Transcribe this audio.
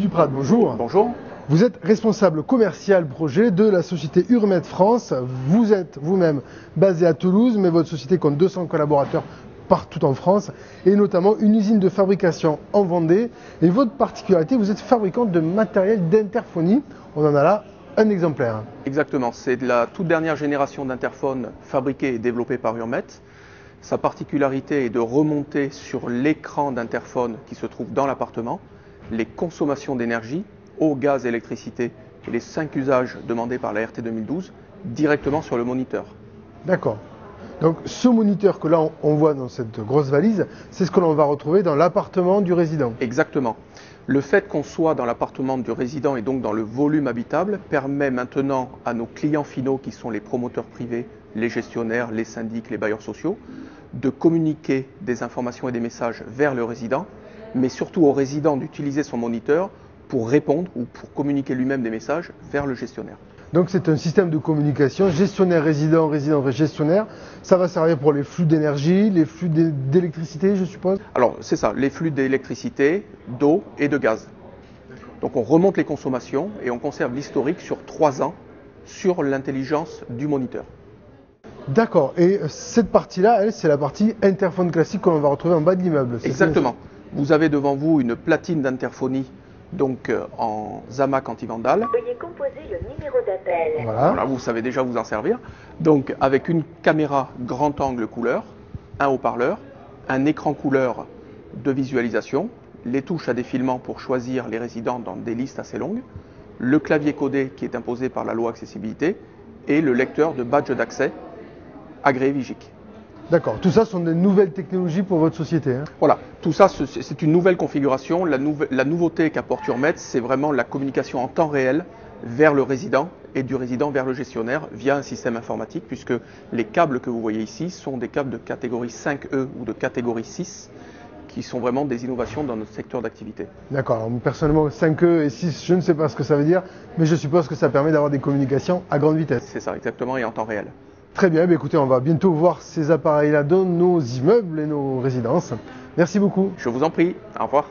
Duprat, bonjour. Bonjour. Vous êtes responsable commercial projet de la société Urmet France. Vous êtes vous-même basé à Toulouse, mais votre société compte 200 collaborateurs partout en France, et notamment une usine de fabrication en Vendée. Et votre particularité, vous êtes fabricant de matériel d'interphonie. On en a là un exemplaire. Exactement, c'est de la toute dernière génération d'interphones fabriqués et développés par Urmet. Sa particularité est de remonter sur l'écran d'interphone qui se trouve dans l'appartement les consommations d'énergie, eau, gaz, électricité et les 5 usages demandés par la RT 2012 directement sur le moniteur. D'accord. Donc ce moniteur que là on voit dans cette grosse valise, c'est ce que l'on va retrouver dans l'appartement du résident. Exactement. Le fait qu'on soit dans l'appartement du résident et donc dans le volume habitable permet maintenant à nos clients finaux qui sont les promoteurs privés, les gestionnaires, les syndics, les bailleurs sociaux, de communiquer des informations et des messages vers le résident, mais surtout au résident d'utiliser son moniteur pour répondre ou pour communiquer lui-même des messages vers le gestionnaire. Donc c'est un système de communication gestionnaire-résident, résident-gestionnaire. Ça va servir pour les flux d'énergie, les flux d'électricité, je suppose. Alors c'est ça, les flux d'électricité, d'eau et de gaz. Donc on remonte les consommations et on conserve l'historique sur 3 ans sur l'intelligence du moniteur. D'accord. Et cette partie-là, elle, c'est la partie interphone classique que l'on va retrouver en bas de l'immeuble. Exactement. Vous avez devant vous une platine d'interphonie donc en Zamac anti-vandale. Veuillez composer le numéro d'appel. Voilà. Vous savez déjà vous en servir. Donc avec une caméra grand angle couleur, un haut-parleur, un écran couleur de visualisation, les touches à défilement pour choisir les résidents dans des listes assez longues, le clavier codé qui est imposé par la loi accessibilité et le lecteur de badge d'accès agréé Vigic. D'accord. Tout ça sont des nouvelles technologies pour votre société. Voilà, tout ça c'est une nouvelle configuration. La nouveauté qu'apporte Urmet, c'est vraiment la communication en temps réel vers le résident et du résident vers le gestionnaire via un système informatique, puisque les câbles que vous voyez ici sont des câbles de catégorie 5E ou de catégorie 6 qui sont vraiment des innovations dans notre secteur d'activité. D'accord. Alors, personnellement, 5E et 6, je ne sais pas ce que ça veut dire, mais je suppose que ça permet d'avoir des communications à grande vitesse. C'est ça, exactement, et en temps réel. Très bien, écoutez, on va bientôt voir ces appareils-là dans nos immeubles et nos résidences. Merci beaucoup. Je vous en prie, au revoir.